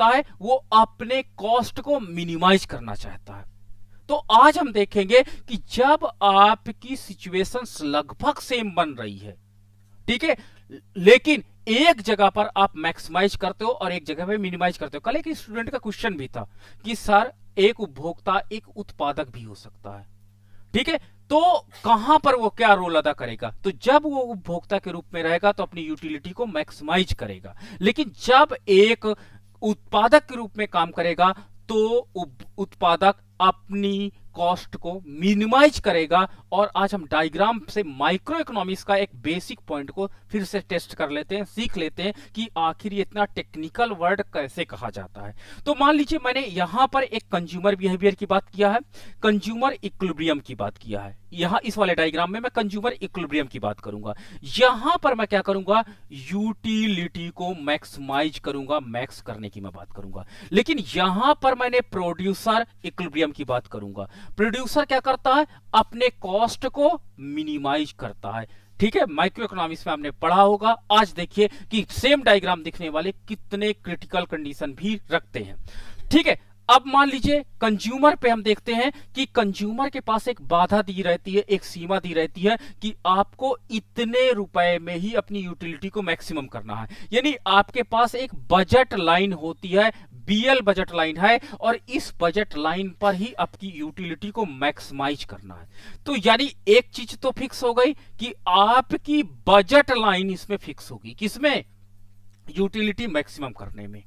होता है वो अपने कॉस्ट को मिनिमाइज करना चाहता है। तो आज हम देखेंगे कि जब आपकी सिचुएशंस लगभग सेम बन रही है, ठीक है, लेकिन एक जगह पर आप मैक्सिमाइज करते हो और एक जगह पे मिनिमाइज करते हो। कल एक स्टूडेंट का क्वेश्चन भी था कि सर एक उपभोक्ता एक उत्पादक भी हो सकता है, ठीक है, तो कहां पर वो क्या रोल अदा करेगा? तो जब वो उपभोक्ता के रूप में रहेगा तो अपनी यूटिलिटी को मैक्सिमाइज करेगा, लेकिन जब एक उत्पादक के रूप में काम करेगा तो उत्पादक अपनी कॉस्ट को मिनिमाइज करेगा। और आज हम डायग्राम से माइक्रो इकोनॉमिक्स का एक बेसिक पॉइंट को फिर से टेस्ट कर लेते हैं, सीख लेते हैं कि आखिर ये इतना टेक्निकल वर्ड कैसे कहा जाता है। तो मान लीजिए मैंने यहां पर एक कंज्यूमर बिहेवियर की बात किया है, कंज्यूमर इक्विलिब्रियम की बात किया है। यहां इस वाले डायग्राम में मैं कंज्यूमर इक्विलिब्रियम की बात करूंगा। यहां पर मैं क्या करूंगा? यूटिलिटी को मैक्सिमाइज करूंगा, मैक्स करने की मैं बात करूंगा। लेकिन यहां पर मैंने प्रोड्यूसर इक्विलिब्रियम की बात करूंगा। प्रोड्यूसर क्या करता है? अपने कॉस्ट को मिनिमाइज करता है, ठीक है। माइक्रो इकोनॉमिक्स में हमने पढ़ा होगा। आज देखिए कि सेम डायग्राम दिखने वाले कितने क्रिटिकल कंडीशन भी रखते हैं, ठीक है। अब मान लीजिए कंज्यूमर पे हम देखते हैं कि कंज्यूमर के पास एक बाधा दी रहती है, एक सीमा दी रहती है कि आपको इतने रुपए में ही अपनी यूटिलिटी को मैक्सिमम करना है। यानी आपके पास एक बजट लाइन होती है, बीएल बजट लाइन है, और इस बजट लाइन पर ही आपकी यूटिलिटी को मैक्सिमाइज करना है। तो यानी एक चीज तो फिक्स हो गई कि आपकी बजट लाइन इसमें फिक्स होगी, किसमें? यूटिलिटी मैक्सिमम करने में,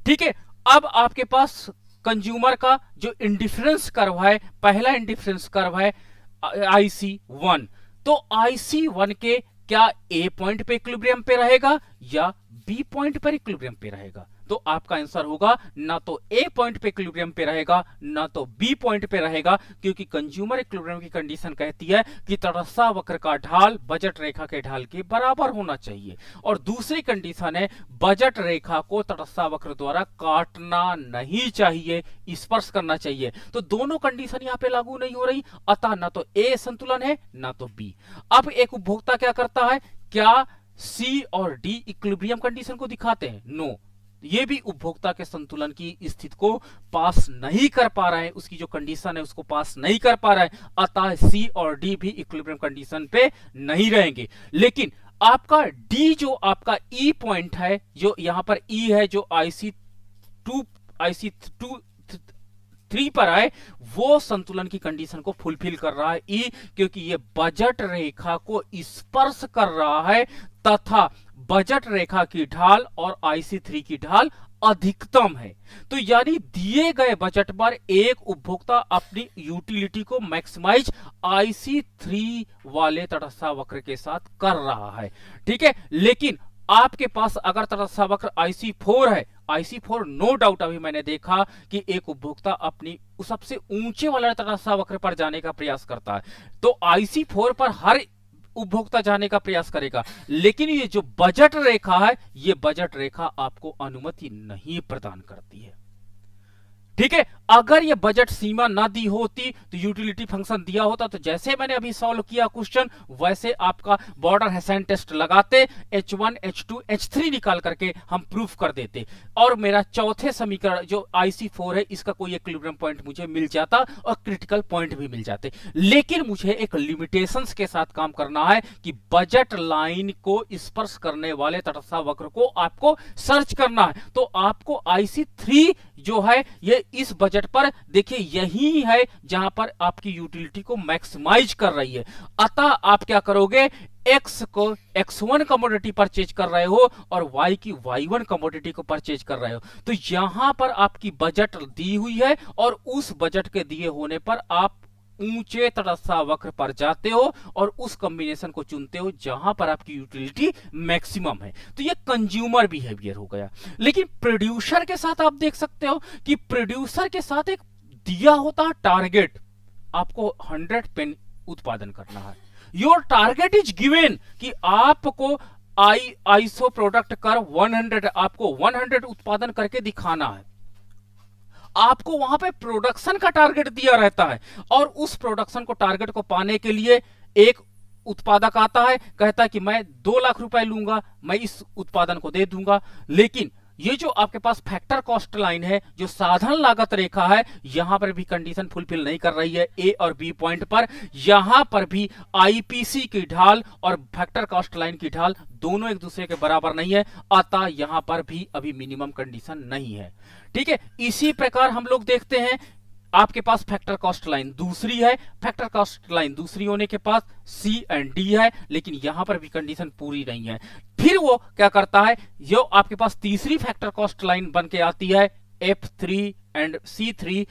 ठीक है। अब आपके पास कंज्यूमर का जो इंडिफरेंस कर्व है, पहला इंडिफरेंस कर्व है IC1। तो IC1 के क्या ए पॉइंट पे इक्विलिब्रियम पे रहेगा या बी पॉइंट पर इक्विलिब्रियम पे रहेगा? तो आपका आंसर होगा ना तो ए पॉइंट पे इक्विलिब्रियम पे रहेगा ना तो बी पॉइंट पे रहेगा, क्योंकि कंज्यूमर इक्विलिब्रियम की कंडीशन कहती है कि तटस्थ वक्र का ढाल बजट रेखा के ढाल के बराबर होना चाहिए। और दूसरी कंडीशन है बजट रेखा को तटस्थ वक्र द्वारा काटना नहीं चाहिए, स्पर्श करना चाहिए। तो दोनों कंडीशन यहां पे लागू नहीं हो रही, अतः ना तो ए संतुलन है ना तो बी। अब एक उपभोक्ता क्या करता है? क्या सी और डी इक्विलिब्रियम कंडीशन को दिखाते हैं? नो, ये भी उपभोक्ता के संतुलन की स्थिति को पास नहीं कर पा रहा है, उसकी जो कंडीशन है उसको पास नहीं कर पा रहा है, अतः सी और डी भी इक्विलिब्रियम कंडीशन पे नहीं रहेंगे। लेकिन आपका डी जो आपका ई पॉइंट है, जो यहां पर ई है, जो IC2 3 पर आए, वो संतुलन की कंडीशन को फुलफिल कर रहा है ई, क्योंकि ये बजट रेखा को स्पर्श कर रहा है तथा बजट रेखा की ढाल और IC3 की ढाल अधिकतम है। तो यानी दिए गए बजट पर एक उपभोक्ता अपनी यूटिलिटी को मैक्सिमाइज IC3 वाले तटस्थ वक्र के साथ कर रहा है, ठीक है। लेकिन आपके पास अगर तटस्थ वक्र IC4 है, IC4 नो डाउट अभी मैंने देखा कि एक उपभोक्ता अपनी सबसे ऊंचे वाले तटस्थ वक्र पर जाने का प्रयास करता है, तो IC4 पर हर उपभोक्ता जाने का प्रयास करेगा। लेकिन ये जो बजट रेखा है, ये बजट रेखा आपको अनुमति नहीं प्रदान करती है, ठीक है। अगर ये बजट सीमा ना दी होती तो यूटिलिटी फंक्शन दिया होता, तो जैसे मैंने अभी सॉल्व किया क्वेश्चन, वैसे आपका बॉर्डर हैसेन टेस्ट लगाते, H1 H2 H3 निकाल करके हम प्रूफ कर देते, और मेरा चौथे समीकरण जो IC4 है, इसका कोई इक्विलिब्रियम पॉइंट मुझे मिल जाता और क्रिटिकल पॉइंट भी मिल जाते। लेकिन मुझे एक लिमिटेशंस के साथ काम करना है कि बजट लाइन को स्पर्श करने वाले तटस्थ वक्र को आपको सर्च करना है। तो आपको IC3 जो है ये इस बजट पर देखिए यही है जहां पर आपकी यूटिलिटी को मैक्सिमाइज कर रही है। अतः आप क्या करोगे? X को X1 कमोडिटी परचेज कर रहे हो और Y की Y1 कमोडिटी को परचेज कर रहे हो, तो यहां पर आपकी बजट दी हुई है और उस बजट के दिए होने पर आप ऊंचे तटस्थ वक्र पर जाते हो और उस कॉम्बिनेशन को चुनते हो जहां पर आपकी यूटिलिटी मैक्सिमम है। तो ये कंज्यूमर बिहेवियर हो गया। लेकिन प्रोड्यूसर के साथ आप देख सकते हो कि प्रोड्यूसर के साथ एक दिया होता है टारगेट, आपको 100 पेन उत्पादन करना है। योर टारगेट इज गिवन कि आपको आईएसओ प्रोडक्ट कर 100, आपको 100 उत्पादन करके दिखाना है। आपको वहां पे प्रोडक्शन का टारगेट दिया रहता है और उस प्रोडक्शन को टारगेट को पाने के लिए एक उत्पादक आता है, कहता है कि मैं 2 लाख रुपए लूंगा, मैं इस उत्पादन को दे दूंगा। लेकिन ये जो आपके पास फैक्टर कॉस्ट लाइन है, जो साधन लागत रेखा है, यहां पर भी कंडीशन फुलफिल नहीं कर रही है ए और बी पॉइंट पर। यहां पर भी आईपीसी की ढाल और फैक्टर कॉस्ट लाइन की ढाल दोनों एक दूसरे के बराबर नहीं है, अतः यहां पर भी अभी मिनिमम कंडीशन नहीं है। ठीक है, इसी प्रकार हम लोग देखते हैं आपके पास फैक्टर कॉस्ट लाइन दूसरी है, फैक्टर कॉस्ट लाइन दूसरी होने के पास सी एंड डी है, लेकिन यहां पर भी कंडीशन पूरी नहीं है। फिर वो क्या करता है, जो आपके पास तीसरी फैक्टर कॉस्ट लाइन बन के आती है F3 एंड C3,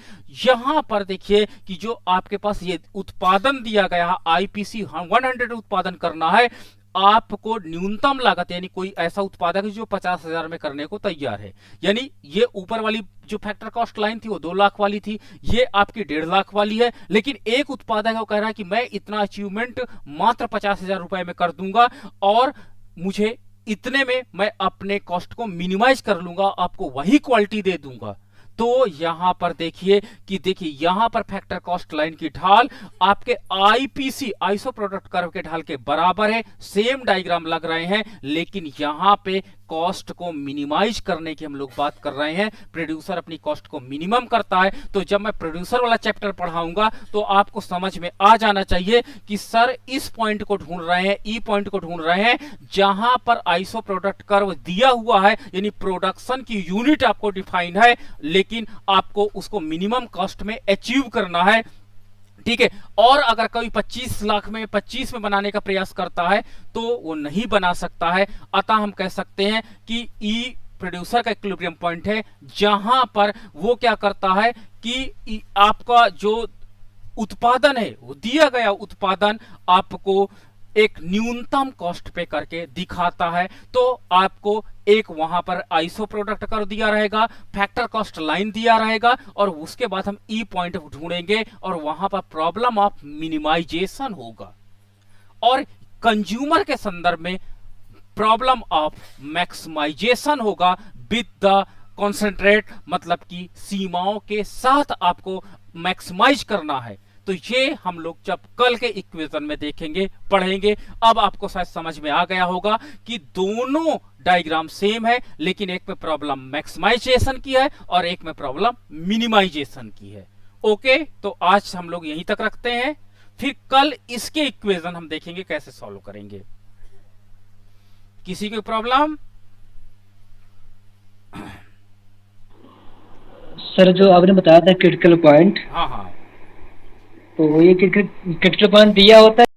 यहां पर देखिए कि जो आपके पास ये उत्पादन दिया गया है आईपीसी 100 उत्पादन करना है, आपको न्यूनतम लागत यानी कोई ऐसा उत्पादक जो 50,000 में करने को तैयार है, यानी ये ऊपर वाली जो फैक्टर कॉस्ट लाइन थी वो 2 लाख वाली थी, ये आपकी 1.5 लाख वाली है। लेकिन एक उत्पादक है वो कह रहा है कि मैं इतना अचीवमेंट मात्र 50,000 रुपए में कर दूंगा और मुझे इतने में मैं अपने कॉस्ट को मिनिमाइज कर लूंगा, आपको वही क्वालिटी दे दूंगा। तो यहां पर देखिए कि यहां पर फैक्टर कॉस्ट लाइन की ढाल आपके आईपीसी आइसो प्रोडक्ट कर्व के ढाल के बराबर है, सेम डायग्राम लग रहे हैं, लेकिन यहां पे कॉस्ट को मिनिमाइज करने की हम लोग बात कर रहे हैं। प्रोड्यूसर अपनी कॉस्ट को मिनिमम करता है। तो जब मैं प्रोड्यूसर वाला चैप्टर पढ़ाऊंगा तो आपको समझ में आ जाना चाहिए कि सर इस पॉइंट को ढूंढ रहे हैं, ई पॉइंट को ढूंढ रहे हैं, जहां पर आइसो प्रोडक्ट कर्व दिया हुआ है, यानी प्रोडक्शन की यूनिट आपको डिफाइन है, लेकिन आपको उसको मिनिमम कॉस्ट में अचीव करना है। ठीक है, और अगर कोई 25 लाख में 25 में बनाने का प्रयास करता है तो वो नहीं बना सकता है। अतः हम कह सकते हैं कि ई प्रोड्यूसर का इक्विलिब्रियम पॉइंट है, जहां पर वो क्या करता है कि आपका जो उत्पादन है, वो दिया गया उत्पादन आपको एक न्यूनतम कॉस्ट पे करके दिखाता है। तो आपको एक वहां पर आइसो प्रोडक्ट कर दिया रहेगा, फैक्टर कॉस्ट लाइन दिया रहेगा, और उसके बाद हम ई पॉइंट ढूंढेंगे और वहां पर प्रॉब्लम ऑफ मिनिमाइजेशन होगा, और कंज्यूमर के संदर्भ में प्रॉब्लम ऑफ मैक्सिमाइजेशन होगा विद द कॉन्सेंट्रेट, मतलब कि सीमाओं के साथ आपको मैक्सिमाइज करना है। तो ये हम लोग जब कल के इक्वेशन में देखेंगे, पढ़ेंगे। अब आपको शायद समझ में आ गया होगा कि दोनों डायग्राम सेम है, लेकिन एक में प्रॉब्लम मैक्सिमाइजेशन की है और एक में प्रॉब्लम मिनिमाइजेशन की है। ओके, तो आज हम लोग यहीं तक रखते हैं, फिर कल इसके इक्वेशन हम देखेंगे कैसे सॉल्व करेंगे। किसी की प्रॉब्लम? सर जो आपने बताया था क्रिटिकल पॉइंट, हाँ हाँ, तो ये क्रिटिकल पॉइंट दिया होता है